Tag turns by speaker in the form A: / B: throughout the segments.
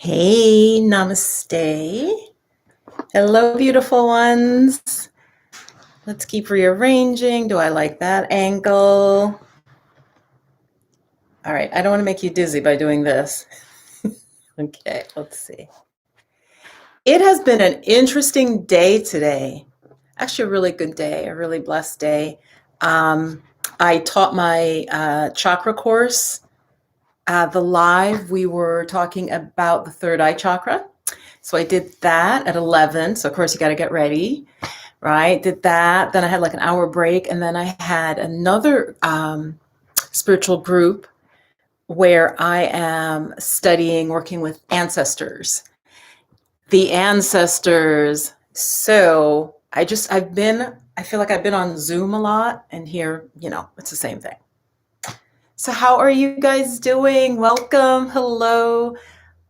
A: Hey, namaste. Hello, beautiful ones. Let's keep rearranging. Do I like that angle? All right, I don't want to make you dizzy by doing this. Okay, let's see. It has been an interesting day today. Actually, a really good day, a really blessed day. Um, I taught my chakra course. The live, we were talking about the third eye chakra. So I did that at 11. So, of course, you got to get ready. Right? Did that. Then I had like an hour break. And then I had another spiritual group where I am studying, working with ancestors. The ancestors. So I feel like I've been on Zoom a lot, and here, it's the same thing. So, how are you guys doing? Welcome. Hello.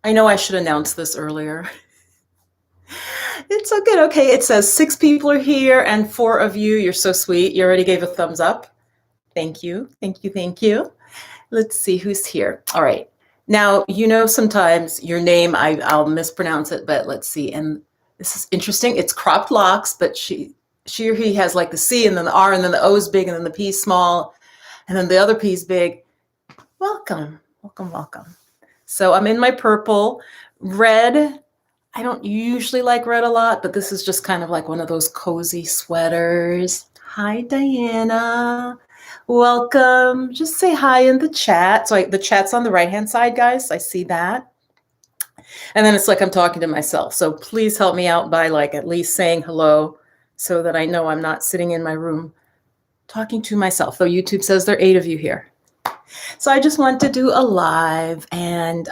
A: I know I should announce this earlier. It's so good. Okay, it says 6 people are here and 4 of you. You're so sweet. You already gave a thumbs up. Thank you. Thank you. Thank you. Let's see who's here. All right. Now, sometimes your name, I'll mispronounce it, but let's see. And this is interesting. It's cropped locks, but she or he has like the C and then the R and then the O is big and then the P is small and then the other P is big. Welcome. Welcome. Welcome. So I'm in my purple. Red, I don't usually like red a lot, but this is just kind of like one of those cozy sweaters. Hi, Diana. Welcome. Just say hi in the chat. So the chat's on the right-hand side, guys. I see that. And then it's like I'm talking to myself. So please help me out by like at least saying hello so that I know I'm not sitting in my room talking to myself. Though YouTube says there are 8 of you here. So I just want to do a live and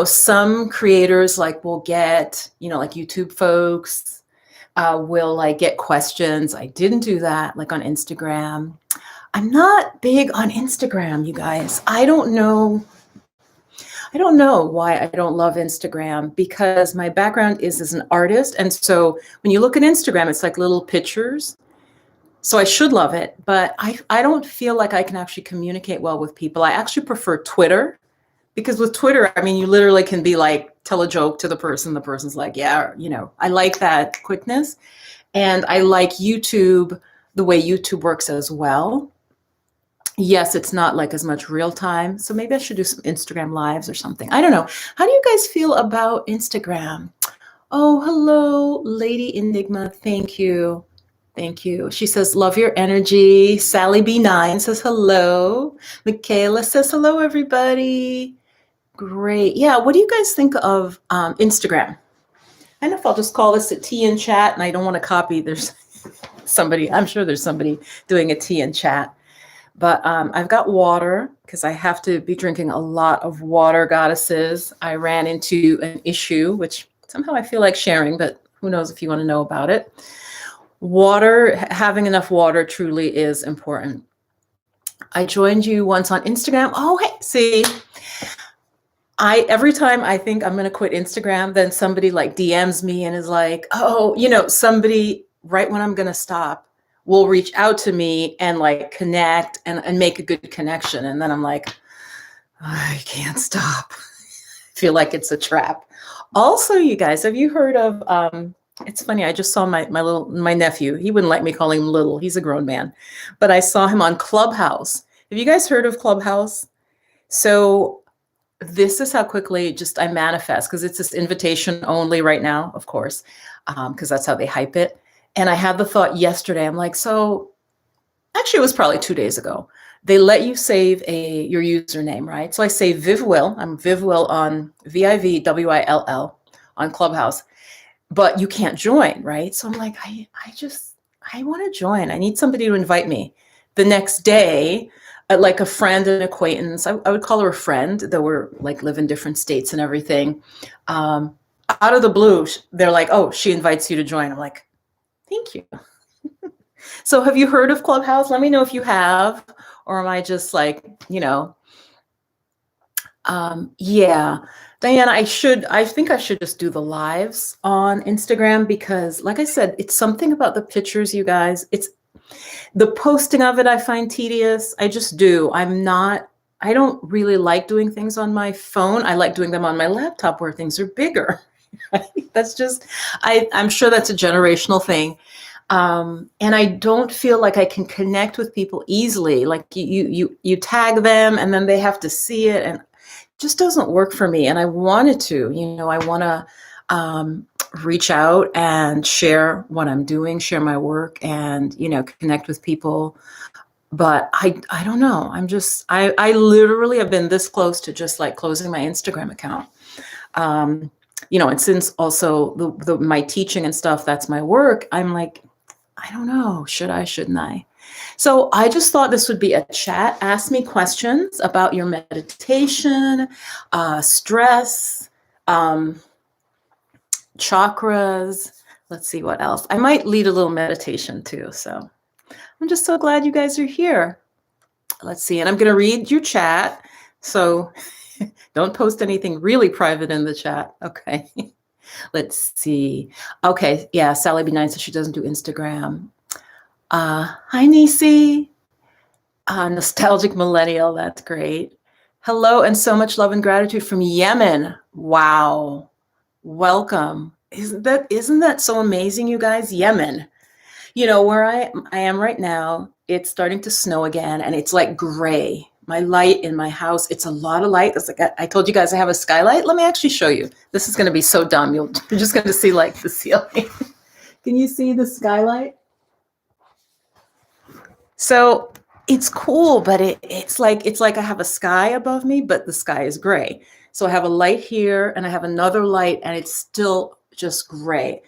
A: some creators will get, like YouTube folks will like get questions. I didn't do that like on Instagram. I'm not big on Instagram, you guys. I don't know why I don't love Instagram because my background is as an artist. And so when you look at Instagram, it's like little pictures. So I should love it, but I don't feel like I can actually communicate well with people. I actually prefer Twitter. Because with Twitter, I mean, you literally can be like, tell a joke to the person. The person's like, yeah, I like that quickness. And I like YouTube, the way YouTube works as well. Yes, it's not like as much real time. So maybe I should do some Instagram lives or something. I don't know. How do you guys feel about Instagram? Oh, hello, Lady Enigma. Thank you. Thank you. She says, love your energy. Sally B9 says hello. Michaela says hello, everybody. Great. Yeah. What do you guys think of Instagram? I don't know if I'll just call this a tea in chat, and I don't want to copy. There's I'm sure there's somebody doing a tea in chat. But I've got water because I have to be drinking a lot of water, goddesses. I ran into an issue, which somehow I feel like sharing, but who knows if you want to know about it. Water, having enough water truly is important. I joined you once on Instagram. Oh, hey, see. Every time I think I'm going to quit Instagram, then somebody like DMs me and is like, oh, somebody right when I'm going to stop will reach out to me and like connect and make a good connection. And then I'm like, I can't stop. I feel like it's a trap. Also, you guys, have you heard of, it's funny. I just saw my nephew. He wouldn't let me call him little. He's a grown man, but I saw him on Clubhouse. Have you guys heard of Clubhouse? So this is how quickly I manifest because it's this invitation only right now, of course, because that's how they hype it. And I had the thought yesterday. I'm like, so actually, it was probably 2 days ago. They let you save your username, right? So I say VivWill. I'm VivWill on VIVWILL on Clubhouse, but you can't join, right? So I'm like, I want to join. I need somebody to invite me. The next day, like a friend, an acquaintance, I would call her a friend, though we're like live in different states and everything. Out of the blue, they're like, oh, she invites you to join. I'm like, thank you. So have you heard of Clubhouse? Let me know if you have, or am I just like, yeah. Diana, I think I should just do the lives on Instagram because like I said, it's something about the pictures, you guys. It's the posting of it I find tedious. I just do. I'm not I don't really like doing things on my phone. I like doing them on my laptop where things are bigger. Right? That's just, I'm sure that's a generational thing. And I don't feel like I can connect with people easily. Like you tag them and then they have to see it, and it just doesn't work for me. And I wanted to, I want to reach out and share what I'm doing, share my work, and connect with people. But I don't know. I literally have been this close to just like closing my Instagram account. And since also my teaching and stuff, that's my work. I'm like, I don't know, shouldn't I? So I just thought this would be a chat. Ask me questions about your meditation, stress, chakras. Let's see what else. I might lead a little meditation too. So I'm just so glad you guys are here. Let's see. And I'm going to read your chat. So don't post anything really private in the chat. Okay. Let's see. Okay. Yeah. Sally B9 says she doesn't do Instagram. Hi, Nisi. Nostalgic millennial. That's great. Hello, and so much love and gratitude from Yemen. Wow. Welcome. Isn't that so amazing, you guys? Yemen. Where I am right now, it's starting to snow again, and it's like gray. My light in my house, it's a lot of light. It's like I told you guys I have a skylight. Let me actually show you. This is going to be so dumb. You're just going to see like the ceiling. Can you see the skylight? So it's cool, but it's like I have a sky above me, but the sky is gray. So I have a light here and I have another light, and it's still just gray.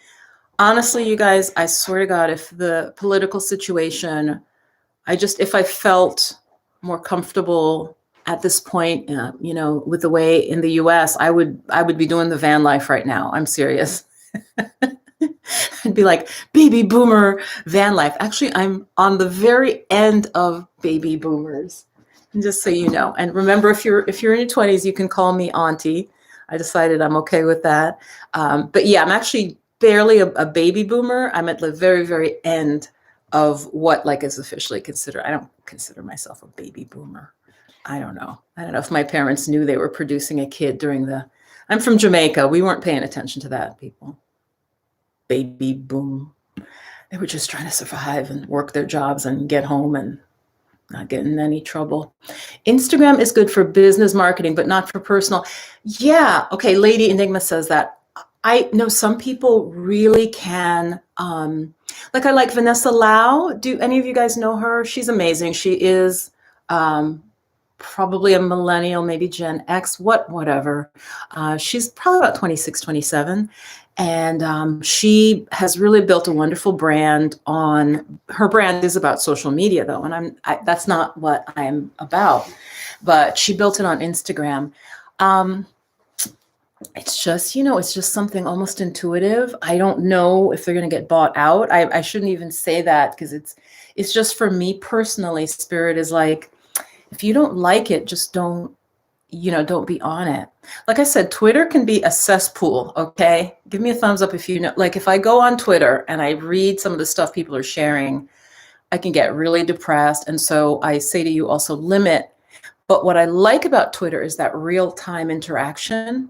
A: Honestly, you guys, I swear to God, if the political situation, if I felt more comfortable at this point, with the way in the US, I would be doing the van life right now. I'm serious. I'd be like baby boomer van life. Actually, I'm on the very end of baby boomers. And just so you know, and remember, if you're in your 20s, you can call me auntie. I decided I'm okay with that. But yeah, I'm actually barely a baby boomer. I'm at the very, very end of what is officially considered. I don't consider myself a baby boomer. I don't know if my parents knew they were producing a kid I'm from Jamaica. We weren't paying attention to that, people. Baby boom. They were just trying to survive and work their jobs and get home and not get in any trouble. Instagram is good for business marketing, but not for personal. Yeah. Okay. Lady Enigma says that. I know some people really can. I like Vanessa Lau. Do any of you guys know her? She's amazing. She is probably a millennial, maybe Gen X, whatever. She's probably about 26, 27. And she has really built a wonderful brand her brand is about social media though. And that's not what I'm about, but she built it on Instagram. It's just something almost intuitive. I don't know if they're going to get bought out. I shouldn't even say that because it's just for me personally, Spirit is like, if you don't like it, just don't be on it. Like I said, Twitter can be a cesspool. Okay. Give me a thumbs up if if I go on Twitter and I read some of the stuff people are sharing, I can get really depressed. And so I say to you also limit. But what I like about Twitter is that real-time interaction.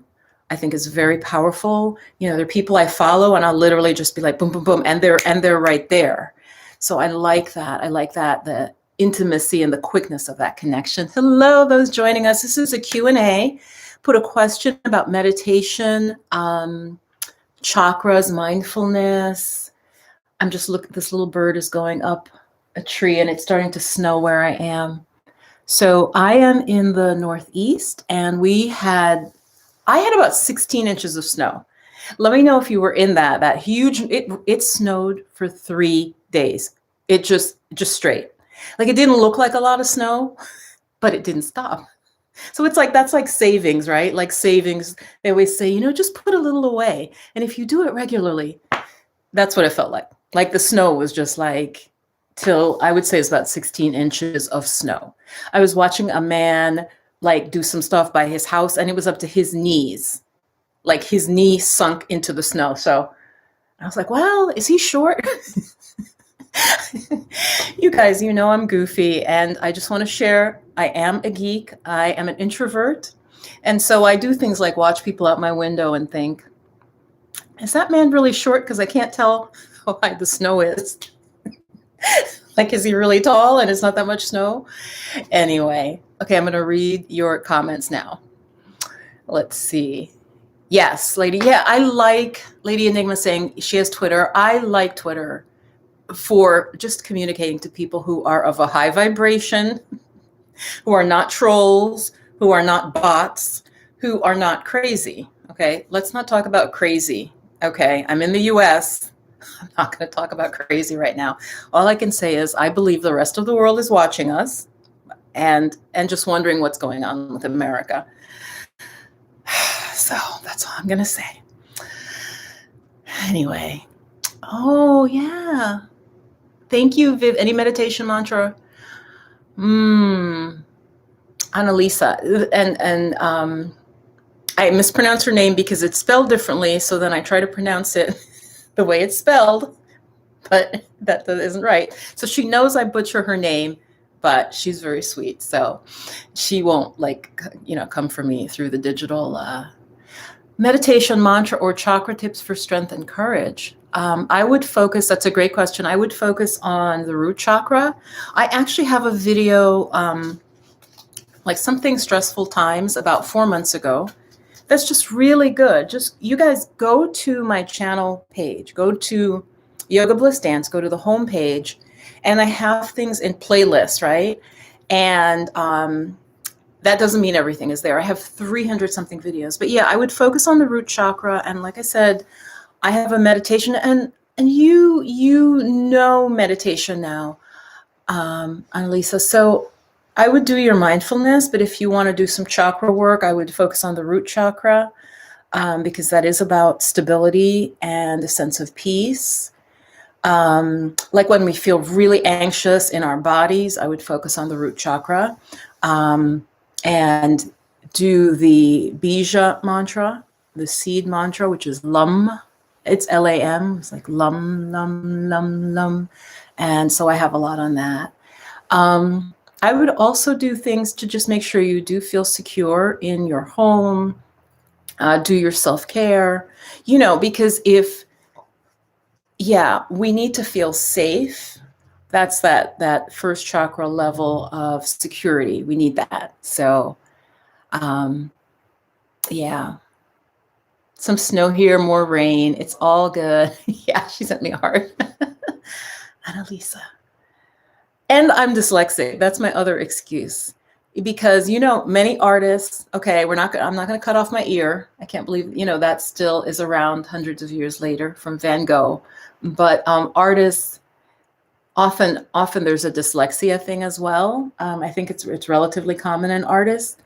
A: I think is very powerful. There are people I follow and I'll literally just be like, boom, boom, boom. And they're right there. So I like that. The intimacy and the quickness of that connection. Hello, those joining us. This is a Q&A. Put a question about meditation, chakras, mindfulness. I'm just looking, this little bird is going up a tree and it's starting to snow where I am. So I am in the Northeast and I had about 16 inches of snow. Let me know if you were in that huge, it snowed for 3 days. It just straight. It didn't look like a lot of snow, but it didn't stop. So it's that's like savings, right? Like savings, they always say, just put a little away. And if you do it regularly, that's what it felt like. Like the snow was just till I would say it's about 16 inches of snow. I was watching a man do some stuff by his house and it was up to his knees. His knee sunk into the snow. So I was like, well, is he short? You guys, I'm goofy and I just want to share I am a geek. I am an introvert. And so I do things like watch people out my window and think, is that man really short? Because I can't tell how high the snow is. Like, is he really tall and it's not that much snow? Anyway, okay, I'm going to read your comments now. Let's see. Yes, Lady. Yeah, I like Lady Enigma saying she has Twitter. I like Twitter for just communicating to people who are of a high vibration, who are not trolls, who are not bots, who are not crazy. Okay, let's not talk about crazy. Okay, I'm in the US. I'm not going to talk about crazy right now. All I can say is I believe the rest of the world is watching us and just wondering what's going on with America. So that's all I'm going to say. Anyway. Oh, yeah. Thank you, Viv. Any meditation mantra? Annalisa. And I mispronounce her name because it's spelled differently. So then I try to pronounce it the way it's spelled, but that isn't right. So she knows I butcher her name, but she's very sweet. So she won't come for me through the digital meditation mantra or chakra tips for strength and courage. I would focus, that's a great question. I would focus on the root chakra. I actually have a video, like Something Stressful Times, about 4 months ago. That's just really good. Just, you guys go to my channel page, go to Yoga Bliss Dance, go to the home page, and I have things in playlists, right? And that doesn't mean everything is there. I have 300 something videos, but yeah, I would focus on the root chakra. And like I said, I have a meditation, and you know meditation now, Annalisa. So I would do your mindfulness, but if you want to do some chakra work, I would focus on the root chakra, because that is about stability and a sense of peace. Like when we feel really anxious in our bodies, I would focus on the root chakra, and do the bija mantra, the seed mantra, which is LUM. It's LAM. It's like LUM, LUM, LUM, LUM. And so I have a lot on that. I would also do things to just make sure you do feel secure in your home, do your self-care, because we need to feel safe. That's that first chakra level of security. We need that. So, some snow here, more rain. It's all good. Yeah, she sent me a heart. Annalisa. And I'm dyslexic. That's my other excuse. Because, many artists, okay, I'm not going to cut off my ear. I can't believe, that still is around hundreds of years later from Van Gogh. But artists, often there's a dyslexia thing as well. I think it's relatively common in artists.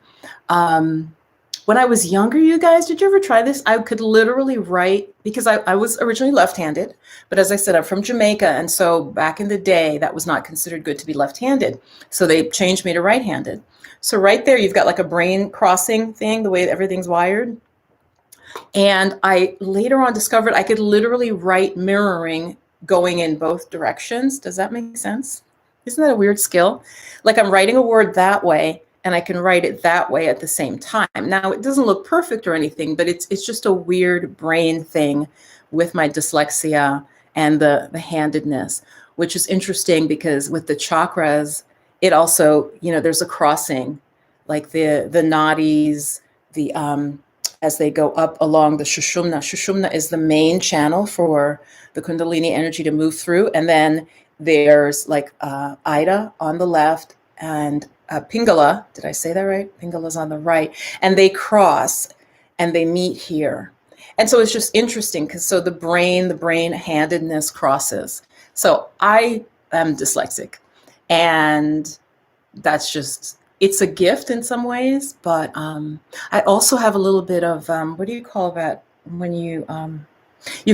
A: When I was younger, you guys, did you ever try this? I could literally write, because I was originally left-handed, but as I said, I'm from Jamaica. And so back in the day, that was not considered good to be left-handed. So they changed me to right-handed. So right there, you've got like a brain crossing thing, the way everything's wired. And I later on discovered I could literally write mirroring going in both directions. Does that make sense? Isn't that a weird skill? Like I'm writing a word that way, and I can write it that way at the same time. Now, it doesn't look perfect or anything, but it's just a weird brain thing with my dyslexia and the handedness, which is interesting because with the chakras, it also, there's a crossing, like the nadis, as they go up along the Shushumna. Shushumna is the main channel for the Kundalini energy to move through. And then there's like Ida on the left and Pingala, did I say that right? Pingala's on the right, and they cross and they meet here. And so it's just interesting because so the brain handedness crosses. So I am dyslexic, and that's just, it's a gift in some ways, but I also have a little bit of, what do you call that? When you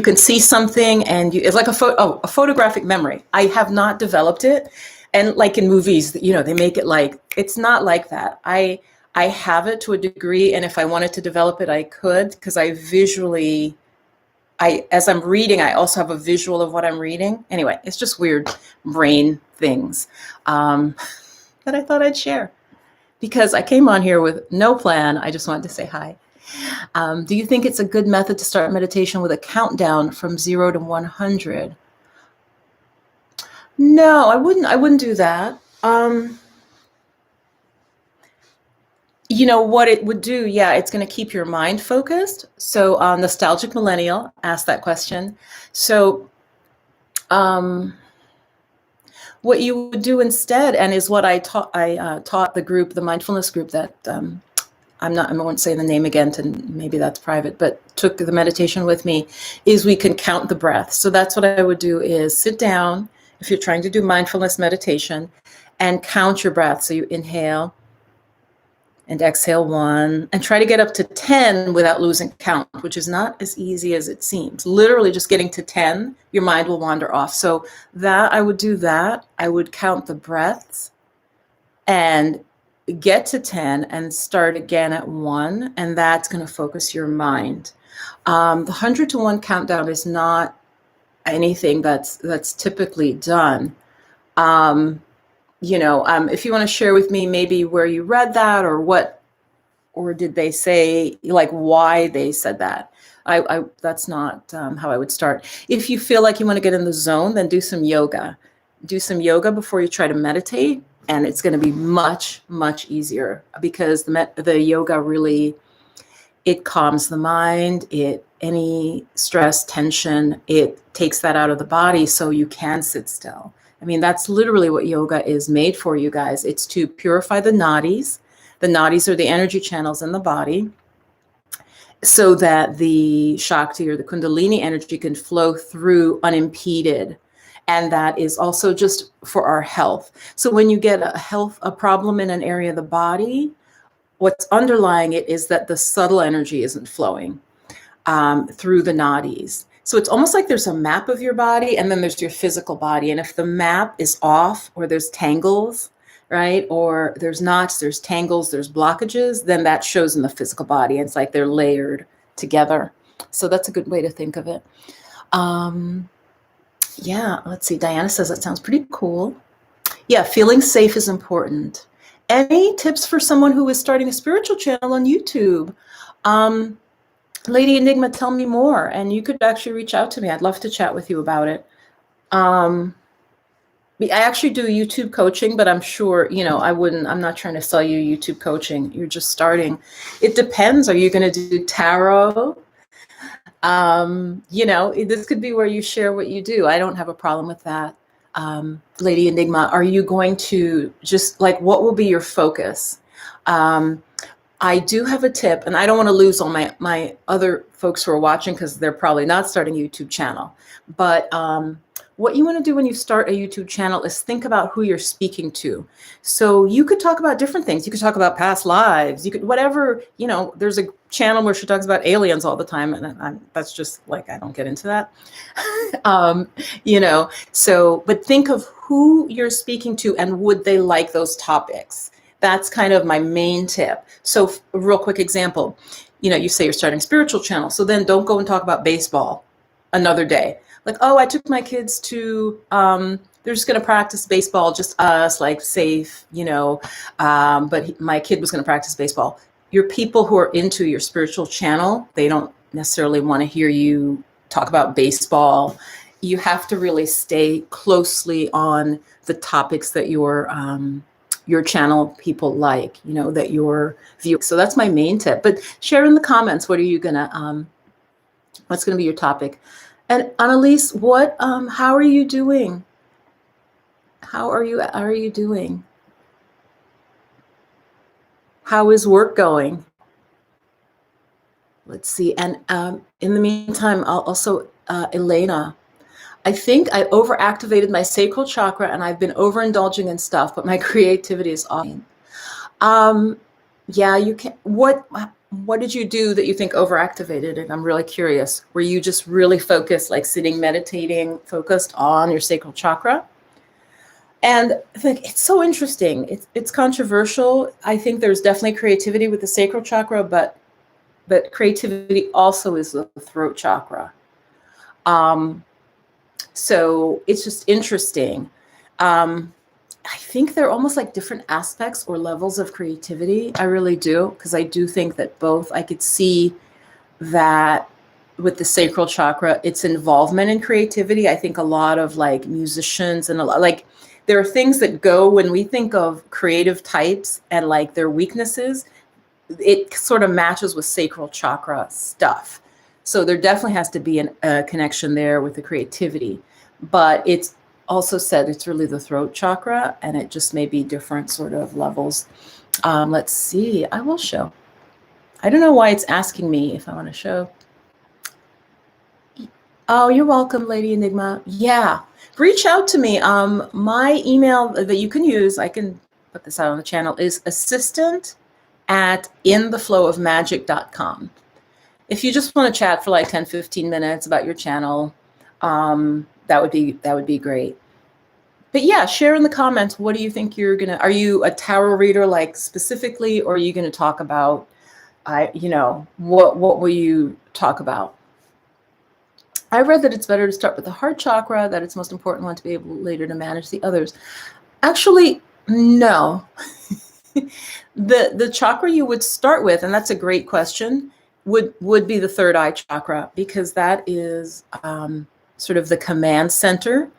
A: can see something and it's like a photographic memory. I have not developed it. And like in movies, they make it like, it's not like that. I have it to a degree, and if I wanted to develop it, I could, because as I'm reading, I also have a visual of what I'm reading. Anyway, it's just weird brain things that I thought I'd share. because I came on here with no plan. I just wanted to say hi. Do you think it's a good method to start meditation with a countdown from 0 to 100? No, I wouldn't. I wouldn't do that. You know what it would do? Yeah, it's going to keep your mind focused. So, nostalgic millennial asked that question. So, um, what you would do instead, and is what I taught. I taught the group, the mindfulness group that I won't say the name again, to maybe that's private, but took the meditation with me, is we can count the breath. So that's what I would do, is sit down if you're trying to do mindfulness meditation and count your breath. So you inhale and exhale 1, and try to get up to 10 without losing count, which is not as easy as it seems. Literally just getting to 10, your mind will wander off. So that I would do that. I would count the breaths and get to 10 and start again at 1, and that's going to focus your mind. The 100 to 1 countdown is not anything that's typically done. If you want to share with me maybe where you read that, or what, or did they say, like, why they said that? I that's not how I would start. If you feel like you want to get in the zone, then do some yoga. Do some yoga before you try to meditate, and it's going to be much, much easier, because the yoga really, it calms the mind. Any stress, tension, it takes that out of the body so you can sit still. I mean, that's literally what yoga is made for, you guys. It's to purify the nadis. The nadis are the energy channels in the body, so that the Shakti or the Kundalini energy can flow through unimpeded. And that is also just for our health. So when you get a problem in an area of the body, what's underlying it is that the subtle energy isn't flowing through the nadis. So it's almost like there's a map of your body, and then there's your physical body. And if the map is off, or there's tangles, right, or there's knots, there's tangles, there's blockages, then that shows in the physical body. It's like they're layered together. So that's a good way to think of it. Yeah, let's see. Diana says that sounds pretty cool. Yeah, feeling safe is important. Any tips for someone who is starting a spiritual channel on YouTube? Lady Enigma, tell me more. And you could actually reach out to me. I'd love to chat with you about it. I actually do YouTube coaching, but I'm sure, I'm not trying to sell you YouTube coaching. You're just starting. It depends. Are you going to do tarot? This could be where you share what you do. I don't have a problem with that. Lady Enigma, are you going to just, like, what will be your focus? I do have a tip, and I don't want to lose all my other folks who are watching, because they're probably not starting a YouTube channel. But what you want to do when you start a YouTube channel is think about who you're speaking to. So you could talk about different things. You could talk about past lives. You could, whatever, there's a channel where she talks about aliens all the time. And that's just like, I don't get into that. But think of who you're speaking to, and would they like those topics? That's kind of my main tip. So a real quick example, you say you're starting a spiritual channel. So then don't go and talk about baseball another day. Like, oh, I took my kids to, they're just going to practice baseball, just us, like, safe, but my kid was going to practice baseball. Your people who are into your spiritual channel, they don't necessarily want to hear you talk about baseball. You have to really stay closely on the topics that your channel people like, that your view. So that's my main tip. But share in the comments, what's going to be your topic? And Annalise, how are you doing? How are you doing? How is work going? Let's see. And in the meantime, I'll also, Elena, I think I overactivated my sacral chakra, and I've been overindulging in stuff, but my creativity is off. Yeah, you can. What did you do that you think overactivated it? I'm really curious. Were you just really focused, like sitting, meditating, focused on your sacral chakra? And I think it's so interesting. It's controversial. I think there's definitely creativity with the sacral chakra, but creativity also is the throat chakra. So it's just interesting. I think they're almost like different aspects or levels of creativity. I really do, because I do think that both, I could see that with the sacral chakra, its involvement in creativity. I think a lot of like musicians and a lot, like there are things that go when we think of creative types and like their weaknesses, it sort of matches with sacral chakra stuff. So there definitely has to be a connection there with the creativity, but it's also said it's really the throat chakra, and it just may be different sort of levels. Let's see, I will show. I don't know why it's asking me if I want to show. Oh, you're welcome, Lady Enigma. Yeah, reach out to me. My email that you can use, I can put this out on the channel, is assistant@intheflowofmagic.com. If you just want to chat for like 10, 15 minutes about your channel, that would be great. But yeah, share in the comments, what do you think are you a tarot reader like specifically, or are you gonna talk about, what will you talk about? I read that it's better to start with the heart chakra, that it's most important one to be able later to manage the others. Actually, no. The chakra you would start with, and that's a great question, would be the third eye chakra, because that is sort of the command center.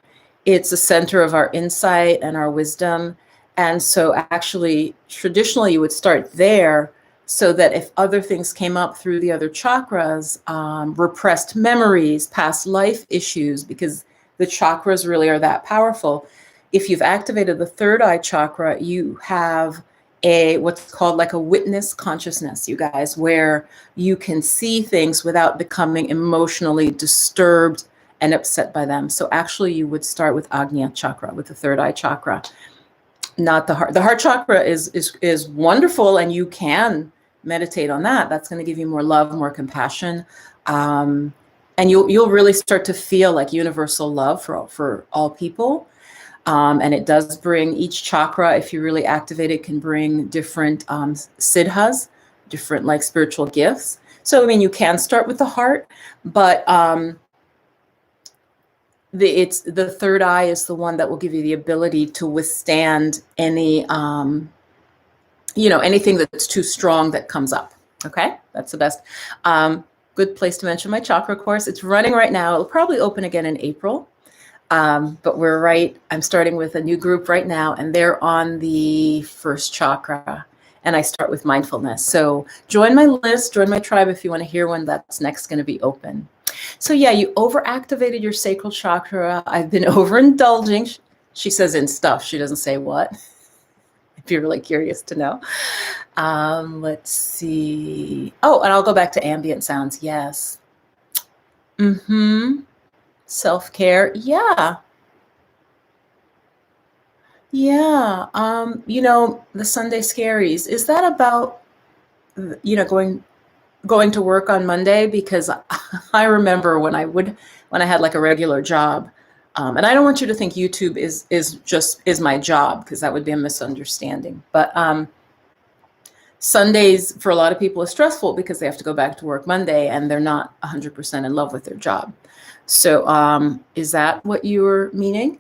A: It's the center of our insight and our wisdom. And so actually, traditionally, you would start there, so that if other things came up through the other chakras, repressed memories, past life issues, because the chakras really are that powerful. If you've activated the third eye chakra, you have what's called like a witness consciousness, you guys, where you can see things without becoming emotionally disturbed and upset by them. So actually, you would start with Agnya chakra, with the third eye chakra, not the heart. The heart chakra is wonderful, and you can meditate on that. That's going to give you more love, more compassion, and you'll really start to feel like universal love for all people. And it does bring, each chakra, if you really activate it, can bring different siddhas, different like spiritual gifts. So I mean, you can start with the heart, but the third eye is the one that will give you the ability to withstand any anything that's too strong that comes up. Okay, that's the best. Good place to mention my chakra course. It's running right now. It'll probably open again in April. But I'm starting with a new group right now, and they're on the first chakra, and I start with mindfulness. So join my list, join my tribe if you want to hear when that's next going to be open. So yeah, you overactivated your sacral chakra. I've been overindulging. She says in stuff. She doesn't say what. If you're really curious to know. Let's see. Oh, and I'll go back to ambient sounds. Yes. Self-care. Yeah. Yeah. The Sunday scaries. Is that about, going to work on Monday? Because I remember when I had like a regular job, and I don't want you to think YouTube is my job, because that would be a misunderstanding. But Sundays for a lot of people is stressful because they have to go back to work Monday and they're not 100% in love with their job. So is that what you were meaning?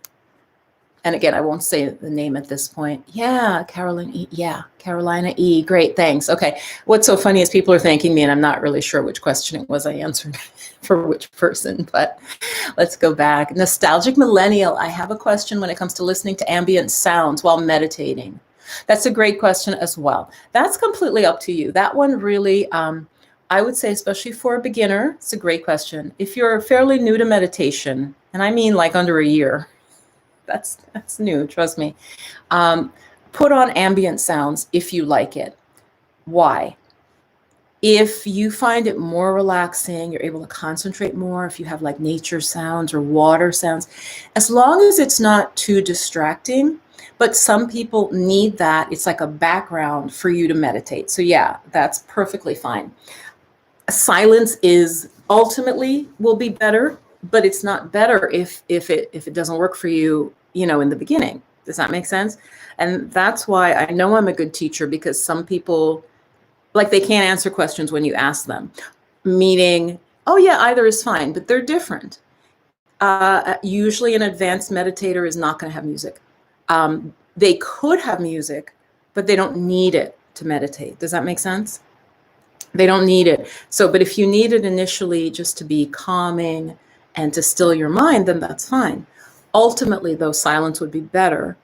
A: And again, I won't say the name at this point. Yeah, Carolina E. Yeah, Carolina E. Great, thanks. Okay. What's so funny is people are thanking me, and I'm not really sure which question it was I answered for which person, but let's go back. Nostalgic Millennial, I have a question when it comes to listening to ambient sounds while meditating. That's a great question as well. That's completely up to you. That one really, I would say, especially for a beginner, it's a great question. If you're fairly new to meditation, and I mean like under a year, that's new, trust me. Put on ambient sounds if you like it. Why? If you find it more relaxing, you're able to concentrate more, if you have like nature sounds or water sounds, as long as it's not too distracting. But some people need that. It's like a background for you to meditate. So yeah, that's perfectly fine. Silence is ultimately will be better, but it's not better if it doesn't work for you, in the beginning. Does that make sense? And that's why I know I'm a good teacher, because some people, like, they can't answer questions when you ask them, meaning, oh yeah, either is fine, but they're different. Usually an advanced meditator is not going to have music. They could have music, but they don't need it to meditate. Does that make sense? They don't need it. So, but if you need it initially just to be calming and to still your mind, then that's fine. Ultimately, though, silence would be better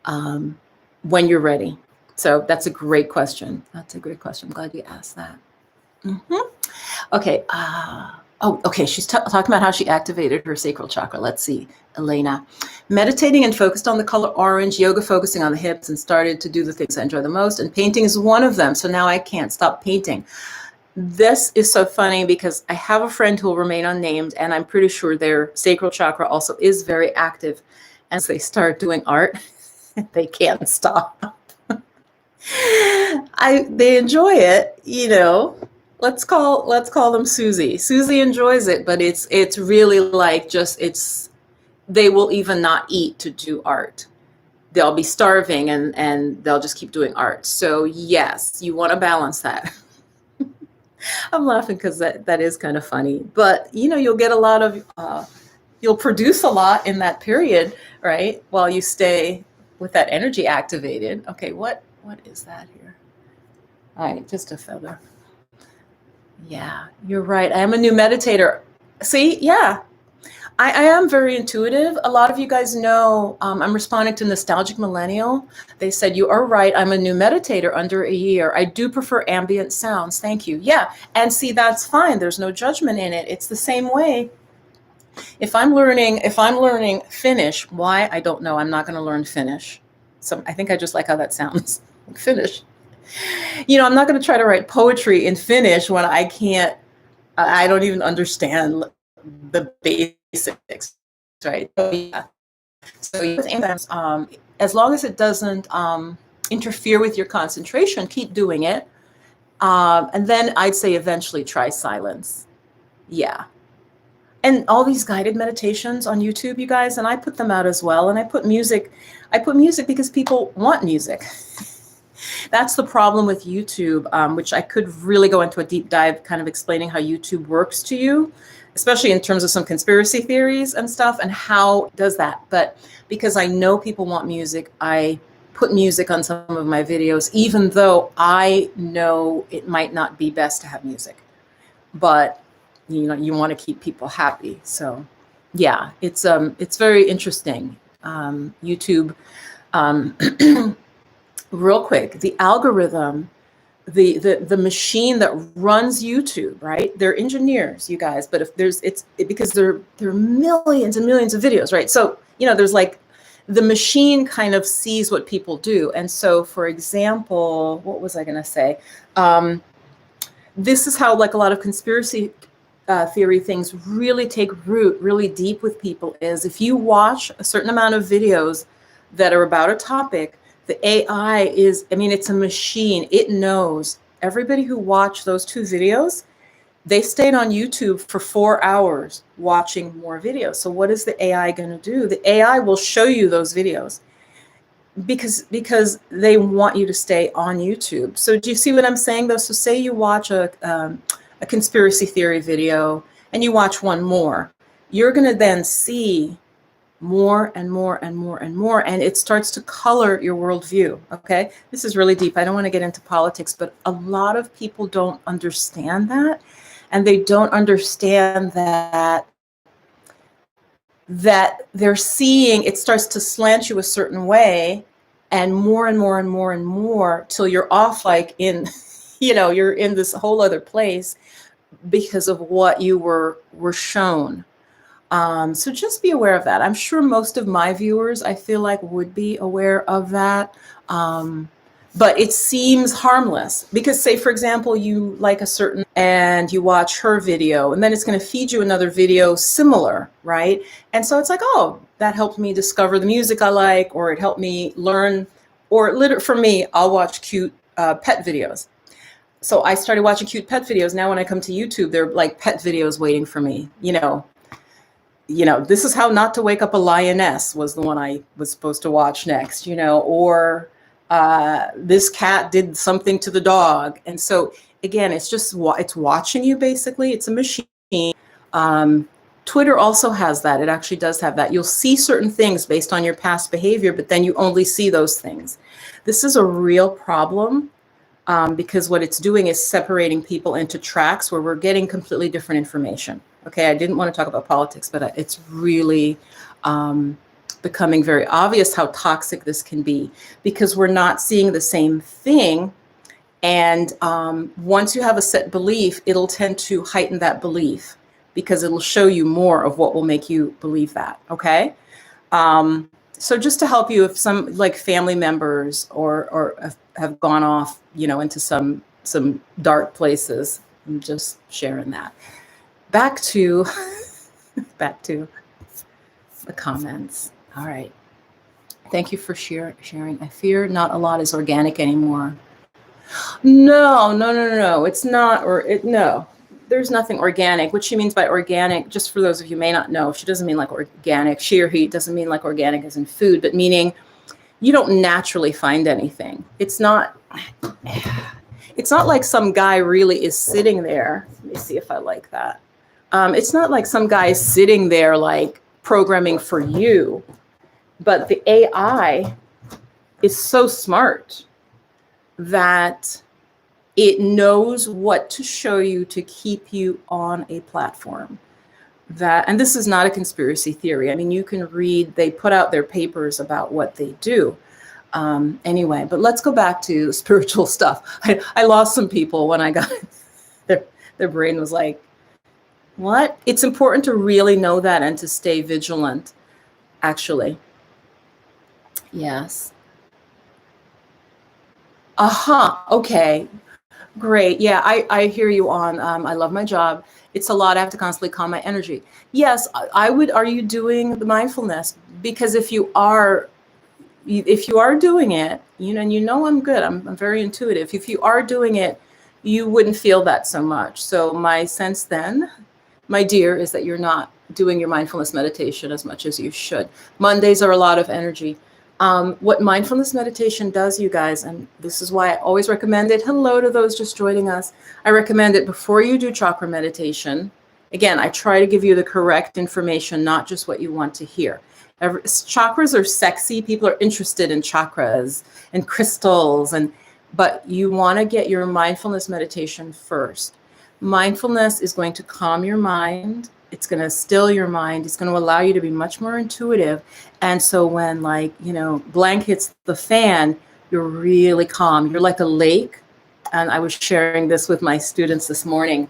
A: um, when you're ready. So that's a great question. That's a great question. I'm glad you asked that. Mhm. Okay. Okay. She's talking about how she activated her sacral chakra. Let's see, Elena. Meditating and focused on the color orange, yoga focusing on the hips, and started to do the things I enjoy the most. And painting is one of them. So now I can't stop painting. This is so funny because I have a friend who will remain unnamed, and I'm pretty sure their sacral chakra also is very active. As they start doing art, they can't stop. They enjoy it, you know. Let's call them Susie. Susie enjoys it, but it's really like just it's they will even not eat to do art. They'll be starving and they'll just keep doing art. So yes, you want to balance that. I'm laughing because that is kind of funny. But you know, you'll get a lot of you'll produce a lot in that period, right? While you stay with that energy activated. Okay, what is that here? All right, just a feather. Yeah, you're right. I am a new meditator. See, yeah, I am very intuitive. A lot of you guys know I'm responding to Nostalgic Millennial. They said, you are right. I'm a new meditator under a year. I do prefer ambient sounds. Thank you. Yeah. And see, that's fine. There's no judgment in it. It's the same way. If I'm learning Finnish, why? I don't know. I'm not going to learn Finnish. So I think I just like how that sounds. Finnish. You know, I'm not going to try to write poetry in Finnish when I can't, I don't even understand the basics, right? So, yeah. As long as it doesn't interfere with your concentration, keep doing it. And then I'd say eventually try silence. Yeah. And all these guided meditations on YouTube, you guys, and I put them out as well. And I put music. I put music because people want music. That's the problem with YouTube, which I could really go into a deep dive kind of explaining how YouTube works to you, especially in terms of some conspiracy theories and stuff and how it does that. But because I know people want music, I put music on some of my videos, even though I know it might not be best to have music. But you know, you want to keep people happy. So yeah, it's very interesting. YouTube. Um, Real quick, the algorithm, the machine that runs YouTube, right? They're engineers, you guys, but if there's because there are millions and millions of videos, right? So, you know, there's like the machine kind of sees what people do. And so, for example, what was I going to say? This is how like a lot of conspiracy theory things really take root really deep with people is if you watch a certain amount of videos that are about a topic, the AI is, I mean, it's a machine. It knows everybody who watched those 2 videos, they stayed on YouTube for 4 hours watching more videos. So what is the AI going to do? The AI will show you those videos because they want you to stay on YouTube. So do you see what I'm saying though? So say you watch a conspiracy theory video and you watch one more, you're going to then see more and more and more and more, and it starts to color your worldview. Okay, this is really deep. I don't want to get into politics, but a lot of people don't understand that, and they don't understand that they're seeing it starts to slant you a certain way, and more and more and more and more till you're off, like in, you know, you're in this whole other place because of what you were shown. So just be aware of that. I'm sure most of my viewers, I feel like, would be aware of that. But it seems harmless because, say, for example, you like a certain and you watch her video and then it's going to feed you another video similar, right? And so it's like, oh, that helped me discover the music I like, or it helped me learn, or literally for me, I'll watch cute pet videos. So I started watching cute pet videos. Now when I come to YouTube, they're like pet videos waiting for me, this is how not to wake up a lioness was the one I was supposed to watch next, or this cat did something to the dog. And so again, it's just, it's watching you basically. It's a machine. Twitter also has that. It actually does have that. You'll see certain things based on your past behavior, but then you only see those things. This is a real problem, because what it's doing is separating people into tracks where we're getting completely different information. Okay, I didn't want to talk about politics, but it's really becoming very obvious how toxic this can be, because we're not seeing the same thing. And once you have a set belief, it'll tend to heighten that belief, because it'll show you more of what will make you believe that. Okay. So just to help you, if some like family members or have gone off, into some dark places, I'm just sharing that. Back to the comments. All right. Thank you for sharing. I fear not a lot is organic anymore. No. It's not, no. There's nothing organic. What she means by organic, just for those of you who may not know, she doesn't mean like organic. She or he doesn't mean like organic as in food, but meaning you don't naturally find anything. It's not like some guy really is sitting there. Let me see if I like that. It's not like some guy is sitting there like programming for you, but the AI is so smart that it knows what to show you to keep you on a platform. And this is not a conspiracy theory. I mean, you can read, they put out their papers about what they do. Anyway, but let's go back to the spiritual stuff. I lost some people when I got their brain was like, what? It's important to really know that and to stay vigilant, actually. Yes. Okay. Great. Yeah, I hear you on. I love my job. It's a lot. I have to constantly calm my energy. Yes, I would. Are you doing the mindfulness? Because if you are doing it, and I'm good. I'm very intuitive. If you are doing it, you wouldn't feel that so much. So my sense then, my dear, is that you're not doing your mindfulness meditation as much as you should. Mondays are a lot of energy. What mindfulness meditation does, you guys, and this is why I always recommend it. Hello to those just joining us. I recommend it before you do chakra meditation. Again, I try to give you the correct information, not just what you want to hear. Chakras are sexy. People are interested in chakras and crystals, but you want to get your mindfulness meditation first. Mindfulness is going to calm your mind. It's going to still your mind. It's going to allow you to be much more intuitive. And so when blank hits the fan, you're really calm. You're like a lake. And I was sharing this with my students this morning.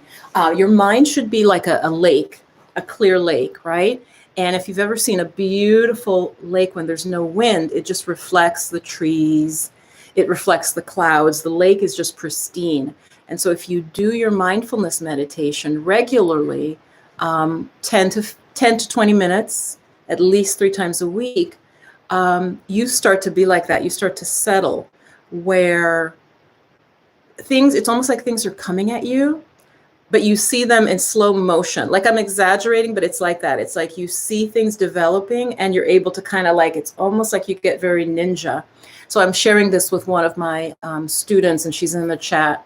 A: Your mind should be like a lake, a clear lake, right? And if you've ever seen a beautiful lake when there's no wind, it just reflects the trees. It reflects the clouds. The lake is just pristine. And so if you do your mindfulness meditation regularly, 10 to 20 minutes, at least 3 times a week, you start to be like that. You start to settle where it's almost like things are coming at you, but you see them in slow motion. Like I'm exaggerating, but it's like that. It's like you see things developing and you're able to kind of it's almost like you get very ninja. So I'm sharing this with one of my students, and she's in the chat,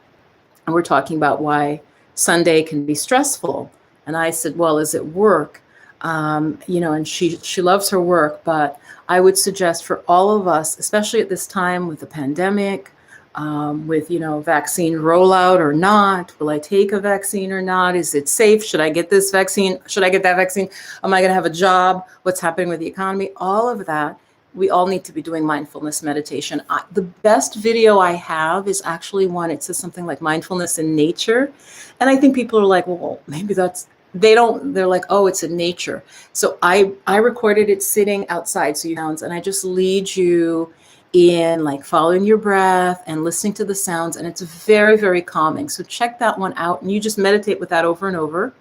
A: and we're talking about why Sunday can be stressful. And I said, well, is it work? And she loves her work, but I would suggest for all of us, especially at this time with the pandemic, with, vaccine rollout or not, will I take a vaccine or not? Is it safe? Should I get this vaccine? Should I get that vaccine? Am I going to have a job? What's happening with the economy? All of that. We all need to be doing mindfulness meditation. The best video I have is actually one, it says something like mindfulness in nature. And I think people are like, well, maybe they're like, oh, it's in nature. So I recorded it sitting outside. So and I just lead you in following your breath and listening to the sounds. And it's very, very calming. So check that one out. And you just meditate with that over and over.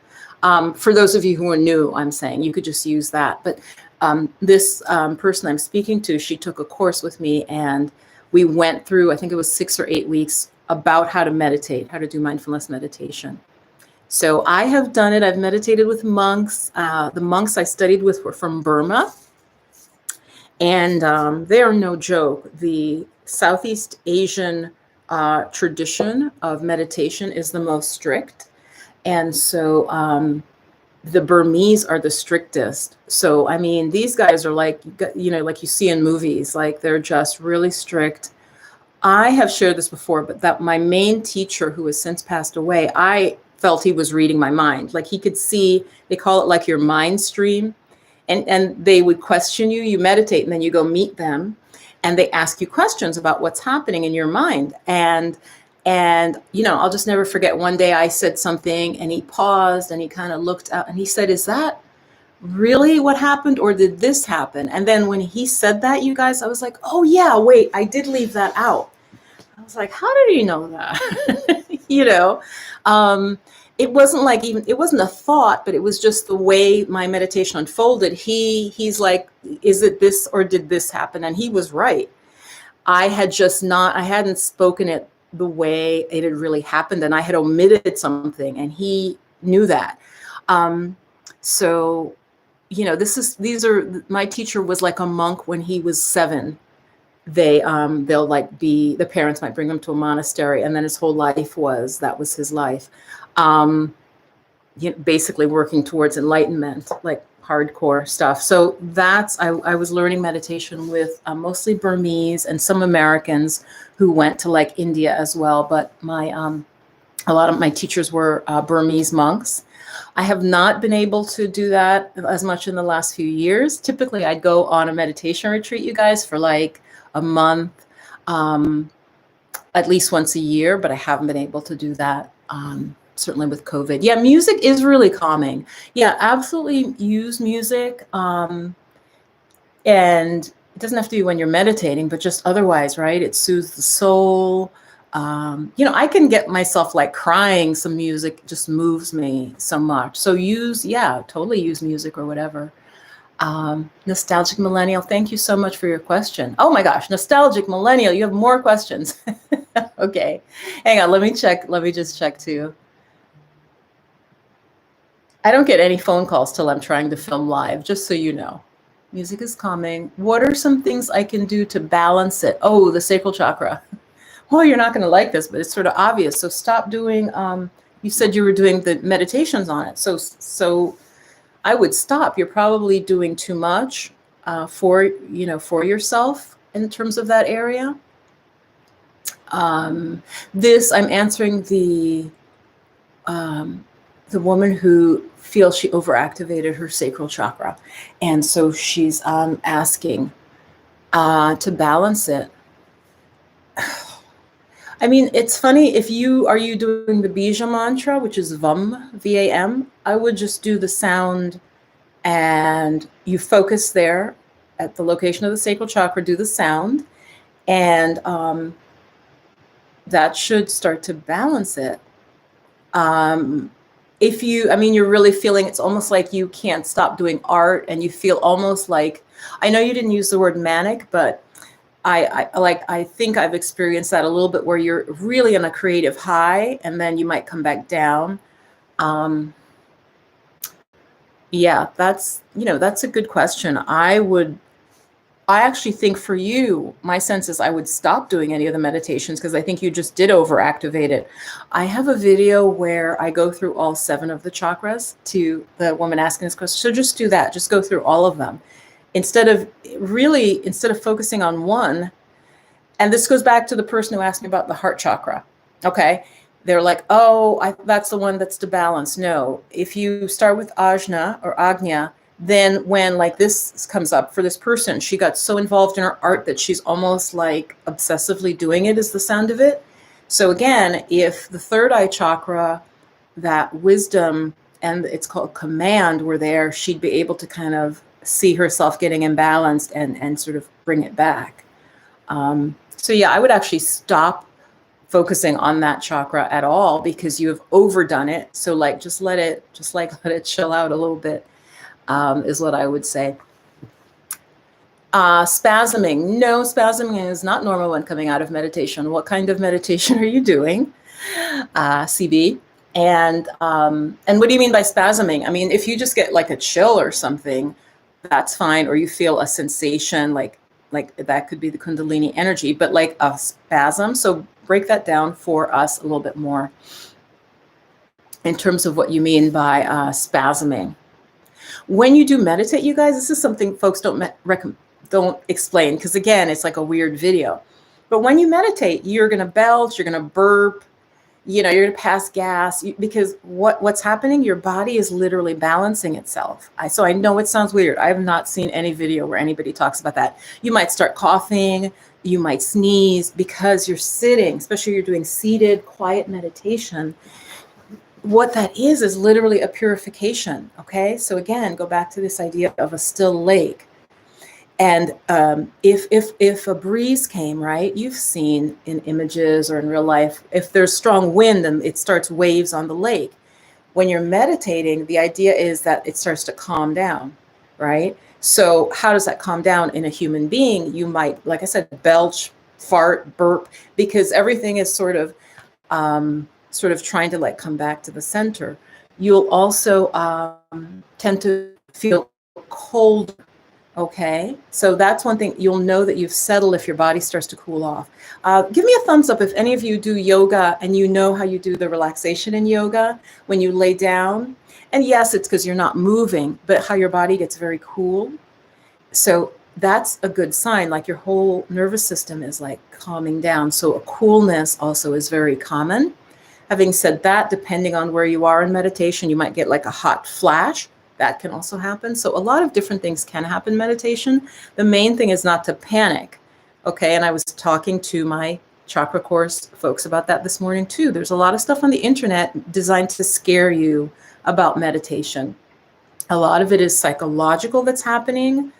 A: For those of you who are new, I'm saying you could just use that. But this person I'm speaking to, she took a course with me, and we went through, I think it was 6 or 8 weeks, about how to meditate, how to do mindfulness meditation. So I have done it. I've meditated with monks. The monks I studied with were from Burma, and they are no joke. The Southeast Asian tradition of meditation is the most strict. And so The Burmese are the strictest. So, I mean, these guys are like, like you see in movies, like they're just really strict. I have shared this before, but that my main teacher, who has since passed away, I felt he was reading my mind. Like he could see, they call it like your mind stream. And they would question you, you meditate, and then you go meet them, and they ask you questions about what's happening in your mind. And I'll just never forget, one day I said something and he paused and he kind of looked out and he said, "Is that really what happened, or did this happen?" And then when he said that, you guys, I was like, "Oh yeah, wait, I did leave that out." I was like, "How did he know that?" you know, it wasn't like, even, it wasn't a thought, but it was just the way my meditation unfolded. He's like, "Is it this, or did this happen?" And he was right. I hadn't spoken it the way it had really happened, and I had omitted something, and he knew that. So, my teacher was like a monk when he was 7. They'll like the parents might bring him to a monastery, and then his whole life that was his life. Basically working towards enlightenment, like hardcore stuff. So I was learning meditation with mostly Burmese and some Americans who went to like India as well. But a lot of my teachers were Burmese monks. I have not been able to do that as much in the last few years. Typically, I'd go on a meditation retreat, you guys, for like a month, at least once a year, but I haven't been able to do that. Certainly with COVID. Yeah, music is really calming. Yeah, absolutely use music. And it doesn't have to be when you're meditating, but just otherwise, right? It soothes the soul. I can get myself like crying. Some music just moves me so much. So totally use music or whatever. Nostalgic Millennial, thank you so much for your question. Oh my gosh, Nostalgic Millennial, you have more questions. Okay, hang on, let me just check too. I don't get any phone calls till I'm trying to film live, just so you know. Music is calming. What are some things I can do to balance it? Oh, the sacral chakra. Well, you're not going to like this, but it's sort of obvious. So stop doing, you said you were doing the meditations on it. So I would stop. You're probably doing too much for yourself in terms of that area. I'm answering the woman who feels she overactivated her sacral chakra. And so she's asking to balance it. I mean, it's funny, are you doing the Bija mantra, which is VAM, V-A-M? I would just do the sound and you focus there at the location of the sacral chakra, do the sound, and that should start to balance it. You're really feeling, it's almost like you can't stop doing art, and you feel almost like, I know you didn't use the word manic, but I think I've experienced that a little bit, where you're really on a creative high and then you might come back down. Yeah, that's a good question. I actually think for you, my sense is I would stop doing any of the meditations, because I think you just did overactivate it. I have a video where I go through all 7 of the chakras to the woman asking this question. So just do that. Just go through all of them. Instead of focusing on one. And this goes back to the person who asked me about the heart chakra. Okay. They're like, oh, that's the one that's to balance. No, if you start with ajna or agnya, then when like this comes up for this person, she got so involved in her art that she's almost like obsessively doing it, is the sound of it. So again, if the third eye chakra, that wisdom, and it's called command, were there, she'd be able to kind of see herself getting imbalanced and sort of bring it back. So yeah, I would actually stop focusing on that chakra at all, because you have overdone it. So like, just let it chill out a little bit, is what I would say. Spasming. No, spasming is not normal when coming out of meditation. What kind of meditation are you doing? CB. And what do you mean by spasming? I mean, if you just get like a chill or something, that's fine. Or you feel a sensation, like that could be the Kundalini energy, but like a spasm. So break that down for us a little bit more. in terms of what you mean by spasming. When you do meditate, you guys, this is something folks don't explain, because again, it's like a weird video. But when you meditate, you're going to belch, you're going to burp, you're going to pass gas, because what's happening, your body is literally balancing itself. So I know it sounds weird. I have not seen any video where anybody talks about that. You might start coughing, you might sneeze, because you're sitting, especially you're doing seated, quiet meditation. What that is literally a purification. Okay. So again, go back to this idea of a still lake. And if a breeze came, right, you've seen in images or in real life, if there's strong wind and it starts waves on the lake, when you're meditating, the idea is that it starts to calm down, right? So how does that calm down in a human being? You might, like I said, belch, fart, burp, because everything is sort of trying to like come back to the center. You'll also tend to feel cold. Okay, so that's one thing. You'll know that you've settled if your body starts to cool off. Give me a thumbs up if any of you do yoga and you know how you do the relaxation in yoga when you lay down. And yes, it's because you're not moving, but how your body gets very cool. So that's a good sign, like your whole nervous system is like calming down. So a coolness also is very common. Having said that, depending on where you are in meditation, you might get like a hot flash. That can also happen. So a lot of different things can happen in meditation. The main thing is not to panic. Okay. And I was talking to my chakra course folks about that this morning too. There's a lot of stuff on the internet designed to scare you about meditation. A lot of it is psychological that's happening.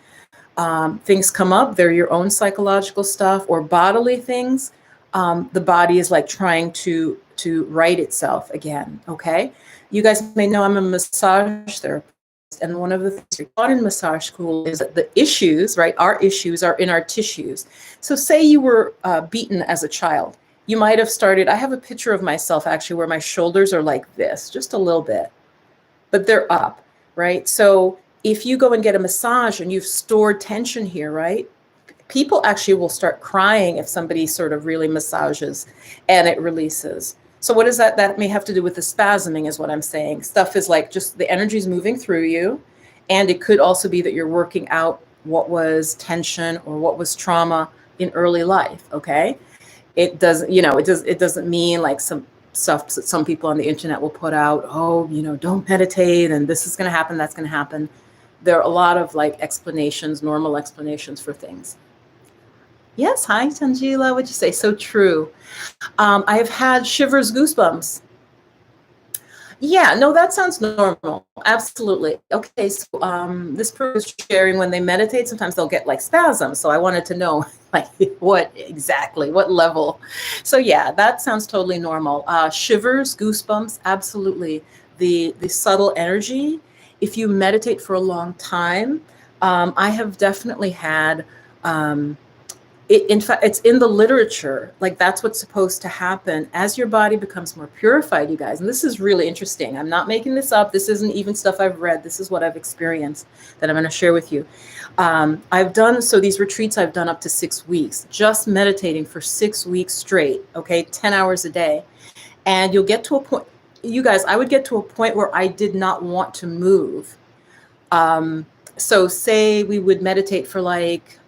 A: Things come up, they're your own psychological stuff or bodily things. The body is like trying to right itself again. Okay. You guys may know I'm a massage therapist. And one of the things you're taught in massage school is that the issues, right, our issues are in our tissues. So say you were beaten as a child. You might have started, I have a picture of myself actually where my shoulders are like this, just a little bit, but they're up, right? So if you go and get a massage and you've stored tension here, right, people actually will start crying if somebody sort of really massages and it releases. So what is that? That may have to do with the spasming is what I'm saying. Stuff is like just the energy is moving through you. And it could also be that you're working out what was tension or what was trauma in early life. Okay. It doesn't, it doesn't mean like some stuff that some people on the internet will put out, oh, don't meditate and this is going to happen, that's going to happen. There are a lot of like explanations, normal explanations for things. Yes. Hi, Tanjila. What'd you say? So true. I have had shivers, goosebumps. Yeah, no, that sounds normal. Absolutely. Okay, so this person is sharing when they meditate, sometimes they'll get like spasms. So I wanted to know like what level. So yeah, that sounds totally normal. Shivers, goosebumps, absolutely. The subtle energy. If you meditate for a long time, I have definitely had in fact, it's in the literature, like that's what's supposed to happen as your body becomes more purified, you guys. And this is really interesting. I'm not making this up. This isn't even stuff I've read. This is what I've experienced that I'm going to share with you. These retreats I've done up to 6 weeks, just meditating for 6 weeks straight, okay, 10 hours a day. And you'll get to a point, you guys, I would get to a point where I did not want to move. So say we would meditate for like,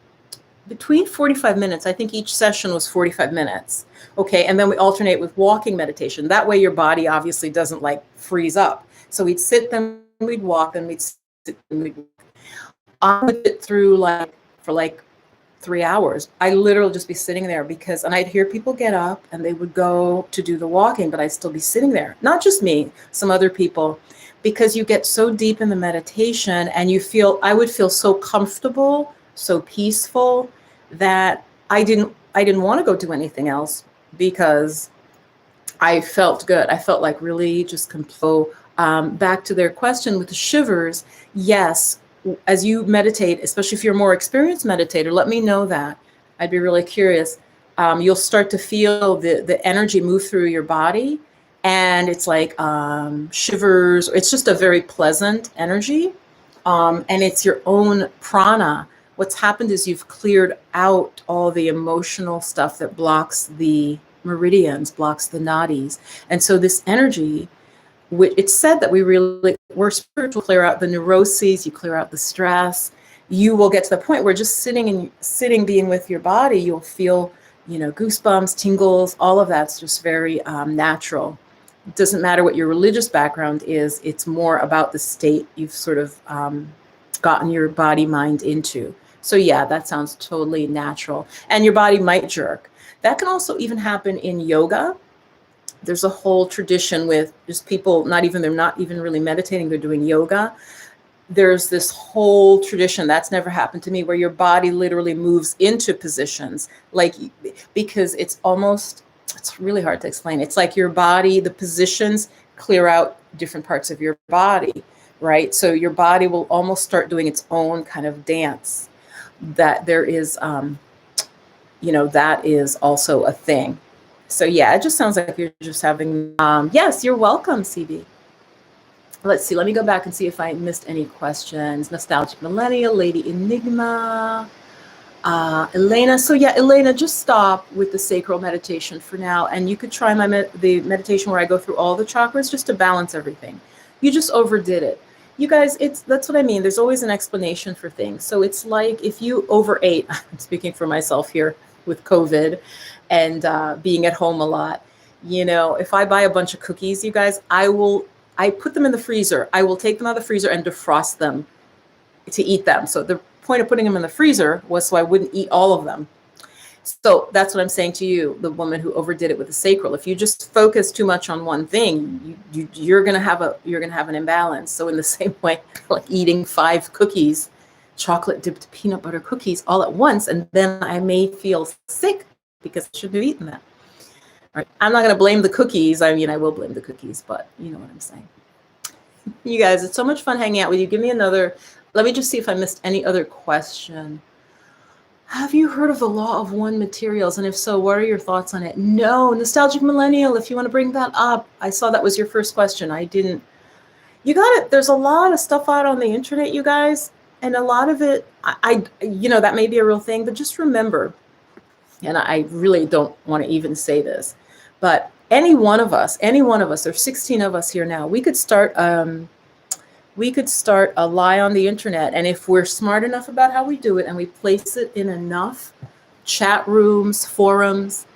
A: between 45 minutes. I think each session was 45 minutes. Okay. And then we alternate with walking meditation. That way your body obviously doesn't like freeze up. So we'd sit, then we'd walk, then we'd sit, then we'd walk. I would get through for 3 hours. I literally just be sitting there and I'd hear people get up and they would go to do the walking, but I'd still be sitting there. Not just me, some other people, because you get so deep in the meditation and I would feel so comfortable, so peaceful, that I didn't want to go do anything else because I felt good. I felt like really just complete. Back to their question with the shivers. Yes. As you meditate, especially if you're a more experienced meditator, let me know that. I'd be really curious. You'll start to feel the energy move through your body and it's like shivers. It's just a very pleasant energy. And it's your own prana. What's happened is you've cleared out all the emotional stuff that blocks the meridians, blocks the nadis. And so this energy It's said that we're spiritual, clear out the neuroses, you clear out the stress. You will get to the point where just sitting, being with your body, you'll feel, goosebumps, tingles, all of that's just very natural. It doesn't matter what your religious background is. It's more about the state you've sort of gotten your body mind into. So yeah, that sounds totally natural. And your body might jerk. That can also even happen in yoga. There's a whole tradition with just people, they're not even really meditating, they're doing yoga. There's this whole tradition that's never happened to me where your body literally moves into positions, because it's really hard to explain. It's like your body, the positions clear out different parts of your body, right? So your body will almost start doing its own kind of dance. That there is, that is also a thing. So yeah, it just sounds like you're just having, yes, you're welcome, CB. Let's see, let me go back and see if I missed any questions. Nostalgic Millennial, Lady Enigma, Elena. So yeah, Elena, just stop with the sacral meditation for now. And you could try the meditation where I go through all the chakras just to balance everything. You just overdid it. You guys, that's what I mean. There's always an explanation for things. So it's like if you overate, I'm speaking for myself here with COVID and being at home a lot, if I buy a bunch of cookies, you guys, I put them in the freezer. I will take them out of the freezer and defrost them to eat them. So the point of putting them in the freezer was so I wouldn't eat all of them. So that's what I'm saying to you, the woman who overdid it with the sacral. If you just focus too much on one thing, you're gonna have an imbalance. So in the same way, like eating 5 cookies, chocolate dipped peanut butter cookies all at once, and then I may feel sick because I shouldn't have eaten that. Right. I'm not going to blame the cookies. I mean, I will blame the cookies, but you know what I'm saying. You guys, it's so much fun hanging out with you. Give me another. Let me just see if I missed any other question. Have you heard of the law of one materials? And if so, what are your thoughts on it? No, Nostalgic Millennial, if you want to bring that up. I saw that was your first question. I didn't. You got it. There's a lot of stuff out on the internet, you guys. And a lot of it, that may be a real thing, but just remember, and I really don't want to even say this, but any one of us, there's 16 of us here now, we could start a lie on the internet. And if we're smart enough about how we do it and we place it in enough chat rooms, forums,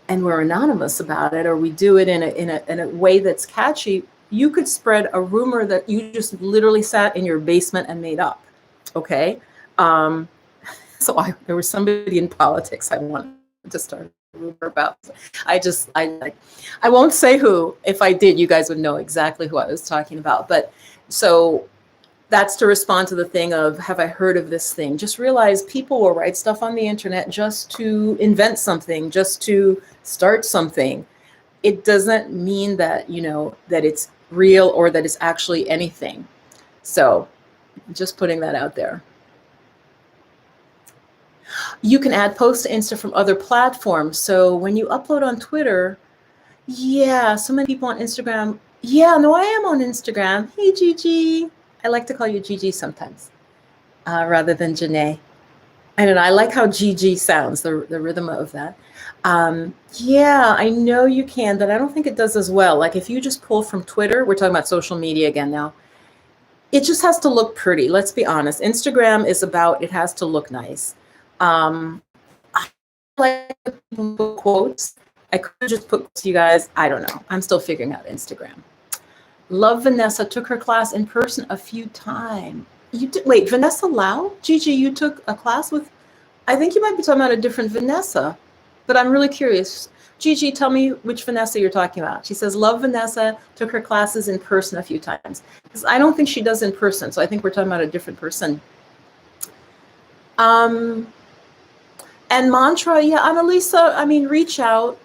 A: and we're anonymous about it, or we do it in a way that's catchy, you could spread a rumor that you just literally sat in your basement and made up. Okay. So there was somebody in politics I wanted to start a rumor about. I won't say who. If I did, you guys would know exactly who I was talking about. But so that's to respond to the thing of, have I heard of this thing? Just realize people will write stuff on the internet just to invent something, just to start something. It doesn't mean that, that it's real or that it's actually anything. So just putting that out there. You can add posts to Insta from other platforms. So when you upload on Twitter, yeah, so many people on Instagram. Yeah, no, I am on Instagram. Hey, Gigi. I like to call you Gigi sometimes, rather than Janae. I don't know. I like how Gigi sounds, the rhythm of that. Yeah, I know you can, but I don't think it does as well. Like if you just pull from Twitter, we're talking about social media again now. It just has to look pretty. Let's be honest. Instagram is about, it has to look nice. I like quotes. I could just put to you guys. I don't know. I'm still figuring out Instagram. Love Vanessa. Took her class in person a few times. Wait, Vanessa Lau? Gigi, you took a class with, I think you might be talking about a different Vanessa, but I'm really curious. Gigi, tell me which Vanessa you're talking about. She says, love Vanessa, took her classes in person a few times. Because I don't think she does in person, so I think we're talking about a different person. And mantra, yeah, Annalisa, I mean, reach out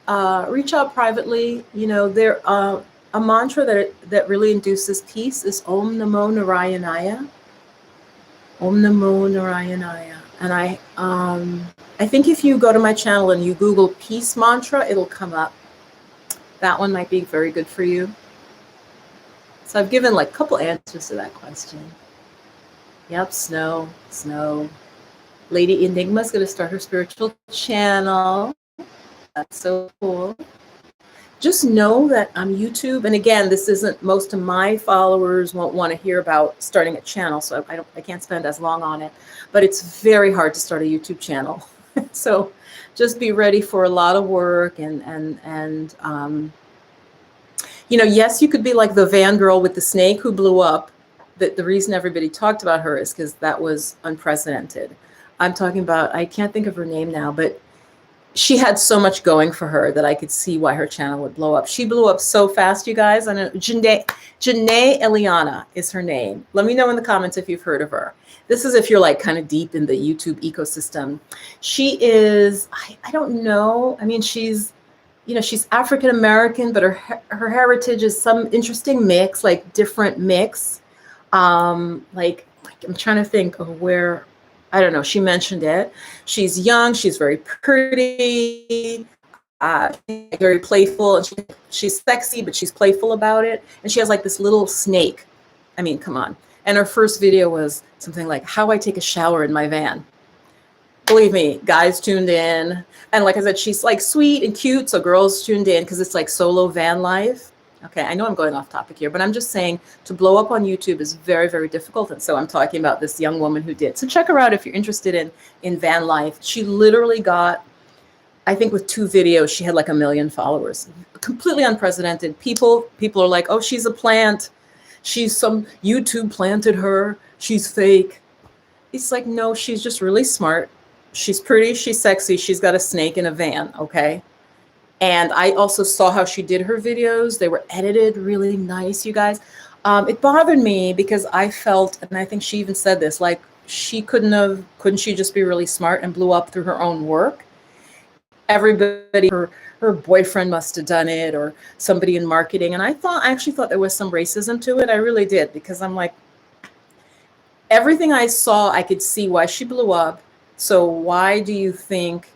A: privately. There a mantra that really induces peace is Om Namo Narayanaya. Om Namo Narayanaya. And I think if you go to my channel and you Google peace mantra, it'll come up. That one might be very good for you. So I've given like a couple answers to that question. Yep, snow. Lady Enigma is going to start her spiritual channel. That's so cool. just know that YouTube, and again, this isn't, most of my followers won't want to hear about starting a channel, so I can't spend as long on it, but it's very hard to start a YouTube channel. So just be ready for a lot of work, and yes, you could be like the van girl with the snake who blew up. The reason everybody talked about her is because that was unprecedented. I'm talking about, I can't think of her name now, but she had so much going for her that I could see why her channel would blow up. She blew up so fast, you guys. I know Janae Eliana is her name. Let me know in the comments if you've heard of her. This is if you're like kind of deep in the YouTube ecosystem. She is, I don't know. I mean, she's African American, but her heritage is some interesting mix, like different mix. Like I'm trying to think of where. I don't know. She mentioned it. She's young. She's very pretty, very playful. And she's sexy, but she's playful about it. And she has like this little snake. I mean, come on. And her first video was something like how I take a shower in my van. Believe me, guys tuned in. And like I said, she's like sweet and cute. So girls tuned in because it's like solo van life. Okay, I know I'm going off topic here, but I'm just saying to blow up on YouTube is very, very difficult. And so I'm talking about this young woman who did. So check her out if you're interested in van life. She literally got, I think with 2 videos, she had like 1 million followers. Completely unprecedented. People are like, oh, she's a plant. YouTube planted her. She's fake. It's like, no, she's just really smart. She's pretty. She's sexy. She's got a snake in a van. Okay. And I also saw how she did her videos. They were edited really nice, you guys. It bothered me because I felt, and I think she even said this, like couldn't she just be really smart and blew up through her own work? Everybody, her boyfriend must have done it, or somebody in marketing. And I actually thought there was some racism to it. I really did, because I'm like, everything I saw, I could see why she blew up. So why do you think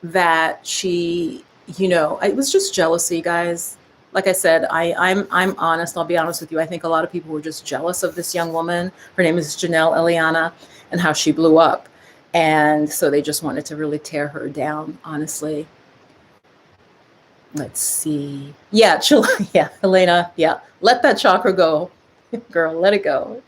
A: that she... it was just jealousy, guys. Like I said, I'm honest. I'll be honest with you. I think a lot of people were just jealous of this young woman. Her name is Janelle Eliana, and how she blew up. And so they just wanted to really tear her down, honestly. Let's see. Yeah, yeah, Elena. Yeah, let that chakra go, girl. Let it go.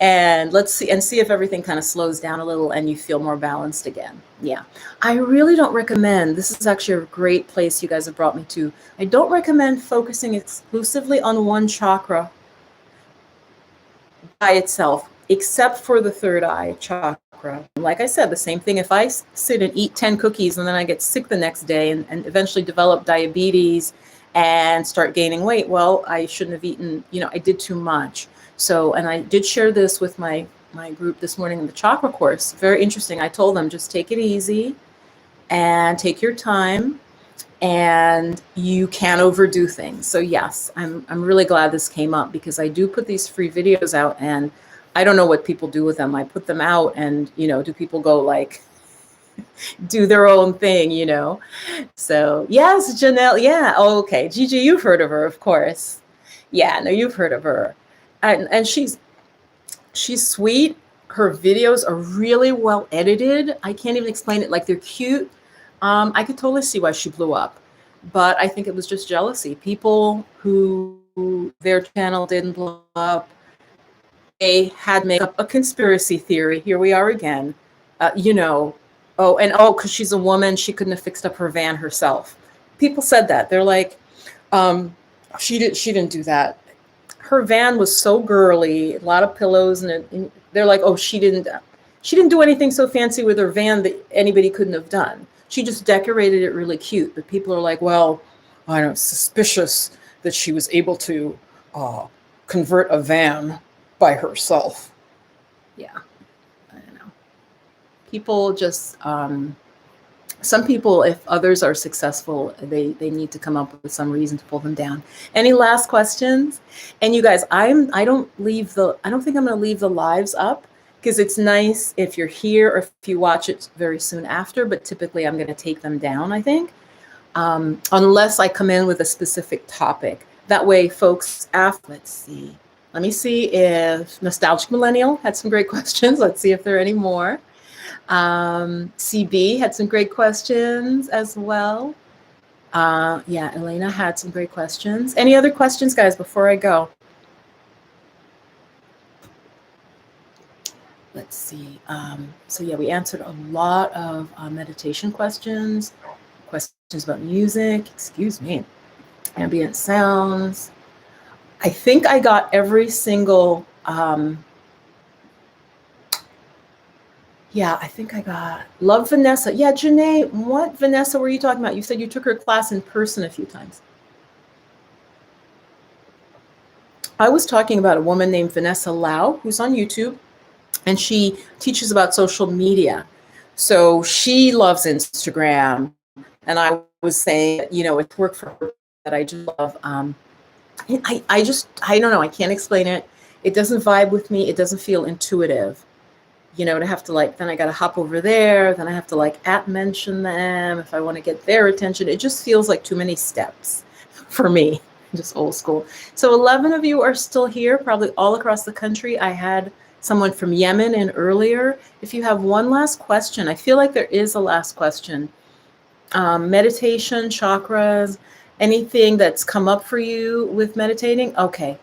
A: And let's see if everything kind of slows down a little and you feel more balanced again. Yeah, I really don't recommend, this is actually a great place you guys have brought me to. I don't recommend focusing exclusively on one chakra by itself, except for the third eye chakra. Like I said, the same thing. If I sit and eat 10 cookies and then I get sick the next day and eventually develop diabetes and start gaining weight, well, I shouldn't have eaten, I did too much. So, and I did share this with my group this morning in the chakra course. Very interesting. I told them, just take it easy and take your time, and you can't overdo things. So yes, I'm really glad this came up, because I do put these free videos out, and I don't know what people do with them. I put them out, and do people go like do their own thing, So yes, Janelle. Yeah. Oh, okay. Gigi, you've heard of her, of course. Yeah, no, you've heard of her. And she's sweet. Her videos are really well edited. I can't even explain it. Like, they're cute. I could totally see why she blew up, but I think it was just jealousy. People who their channel didn't blow up, they had made up a conspiracy theory. Here we are again. Because she's a woman, she couldn't have fixed up her van herself. People said that. They're like, she didn't do that. Her van was so girly, a lot of pillows, and they're like, oh, she didn't do anything so fancy with her van that anybody couldn't have done. She just decorated it really cute. But people are like, well, I don't know, suspicious that she was able to convert a van by herself. Yeah, I don't know. People just, some people, if others are successful, they need to come up with some reason to pull them down. Any last questions? And you guys, I don't think I'm going to leave the lives up, because it's nice if you're here or if you watch it very soon after, but typically I'm going to take them down, I think, unless I come in with a specific topic. That way, folks, let's see. Let me see if Nostalgic Millennial had some great questions. Let's see if there are any more. CB had some great questions as well. Yeah, Elena had some great questions. Any other questions, guys, before I go? Let's see. So yeah, we answered a lot of meditation questions about music, excuse me, ambient sounds. I think I got every single, yeah, I think I got, love Vanessa. Yeah, Janae, what Vanessa were you talking about? You said you took her class in person a few times. I was talking about a woman named Vanessa Lau, who's on YouTube, and she teaches about social media. So she loves Instagram. And I was saying, it's work for her that I just love. I don't know. I can't explain it. It doesn't vibe with me. It doesn't feel intuitive. To have to then I got to hop over there. Then I have to mention them if I want to get their attention. It just feels like too many steps for me, just old school. So 11 of you are still here, probably all across the country. I had someone from Yemen in earlier. If you have one last question, I feel like there is a last question. Meditation, chakras, anything that's come up for you with meditating? Okay.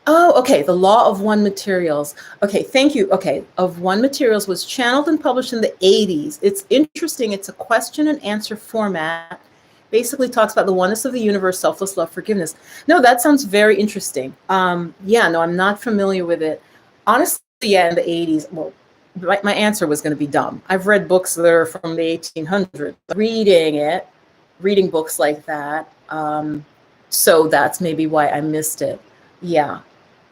A: Oh, okay. The Law of One Materials. Okay, thank you. Okay, of One Materials was channeled and published in the 80s. It's interesting. It's a question and answer format. Basically talks about the oneness of the universe, selfless love, forgiveness. No, that sounds very interesting. Yeah, no, I'm not familiar with it. Honestly, yeah, in the 80s, well, my answer was going to be dumb. I've read books that are from the 1800s. Reading books like that. So that's maybe why I missed it. Yeah.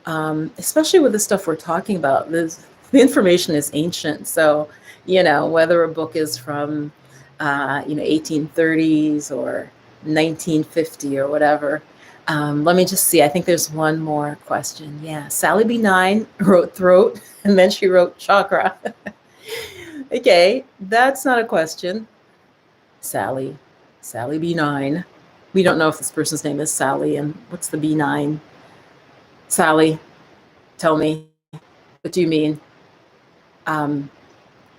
A: Especially with the stuff we're talking about, the information is ancient. So, whether a book is from, 1830s or 1950 or whatever. Let me just see. I think there's one more question. Yeah. Sally B9 wrote throat and then she wrote chakra. Okay. That's not a question. Sally B9. We don't know if this person's name is Sally and what's the B9? Sally, tell me, what do you mean?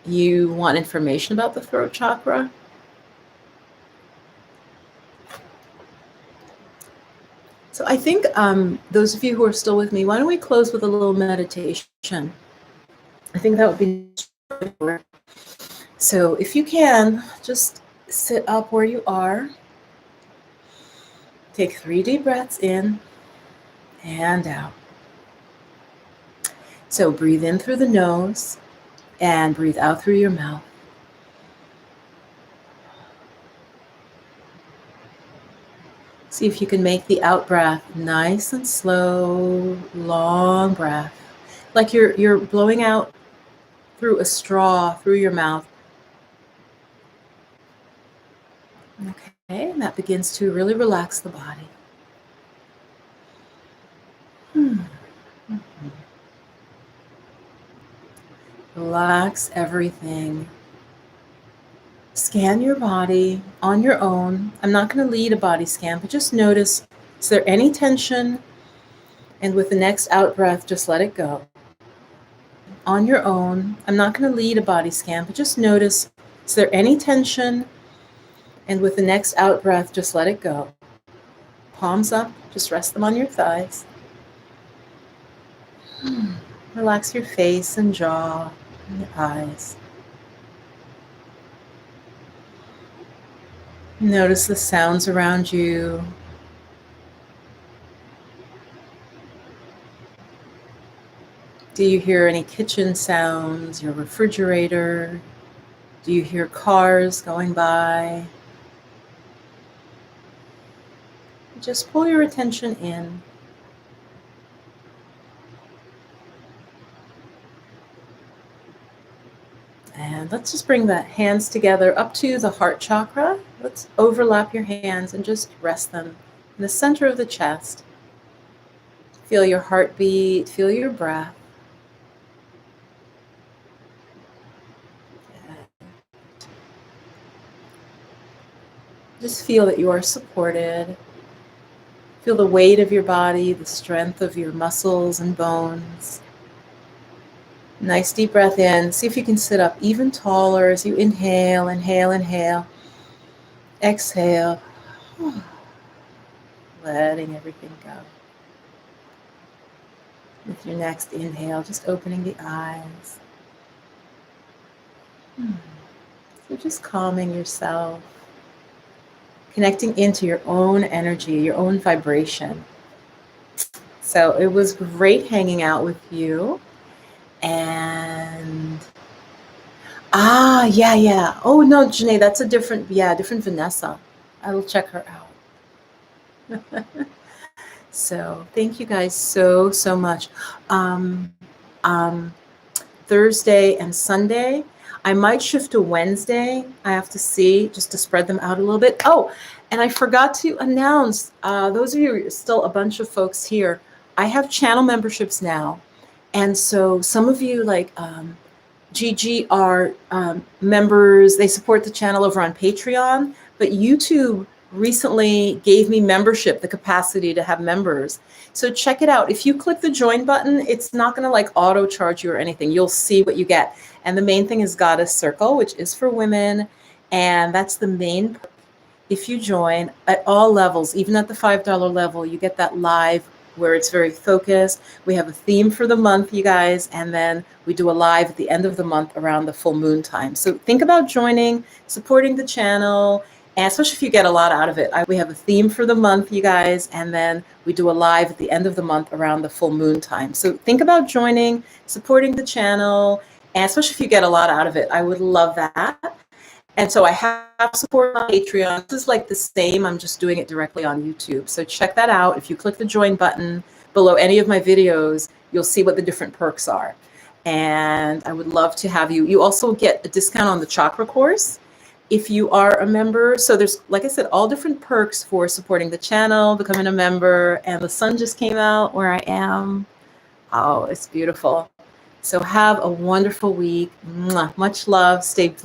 A: You want information about the throat chakra? So I think those of you who are still with me, why don't we close with a little meditation? I think that would be. So if you can, just sit up where you are. Take 3 deep breaths in and out. So breathe in through the nose and breathe out through your mouth. See if you can make the out breath nice and slow, long breath. Like you're blowing out through a straw through your mouth. Okay, and that begins to really relax the body. Relax everything. Scan your body on your own. I'm not going to lead a body scan, but just notice, is there any tension? And with the next out breath, just let it go. On your own. I'm not going to lead a body scan, but just notice, is there any tension? And with the next out breath, just let it go. Palms up, just rest them on your thighs. Relax your face and jaw and your eyes. Notice the sounds around you. Do you hear any kitchen sounds, your refrigerator? Do you hear cars going by? Just pull your attention in. And let's just bring the hands together up to the heart chakra. Let's overlap your hands and just rest them in the center of the chest. Feel your heartbeat, feel your breath. Just feel that you are supported. Feel the weight of your body, the strength of your muscles and bones. Nice deep breath in. See if you can sit up even taller as you inhale, inhale, inhale. Exhale, letting everything go. With your next inhale, just opening the eyes. So just calming yourself, connecting into your own energy, your own vibration. So it was great hanging out with you. And yeah. Oh no, Janae, that's a different Vanessa. I will check her out. So thank you guys so much. Um, um, Thursday and Sunday. I might shift to Wednesday. I have to see, just to spread them out a little bit. Oh, and I forgot to announce, those of you, still a bunch of folks here, I have channel memberships now. And so some of you, like Gigi, are members. They support the channel over on Patreon, but YouTube recently gave me membership, the capacity to have members. So check it out. If you click the join button, it's not going to like auto charge you or anything. You'll see what you get. And the main thing is Goddess Circle, which is for women. And that's the main. If you join at all levels, even at the $5 level, you get that live where it's very focused. We have a theme for the month, you guys, and then we do a live at the end of the month around the full moon time. So think about joining, supporting the channel, and especially if you get a lot out of it. We have a theme for the month, you guys, and then we do a live at the end of the month around the full moon time. So think about joining, supporting the channel, and especially if you get a lot out of it. I would love that. And so I have support on Patreon. This is like the same, I'm just doing it directly on YouTube. So check that out. If you click the join button below any of my videos, you'll see what the different perks are. And I would love to have you. You also get a discount on the chakra course if you are a member. So there's, like I said, all different perks for supporting the channel, becoming a member. And the sun just came out where I am. Oh, it's beautiful. So have a wonderful week. Much love. Stay blessed.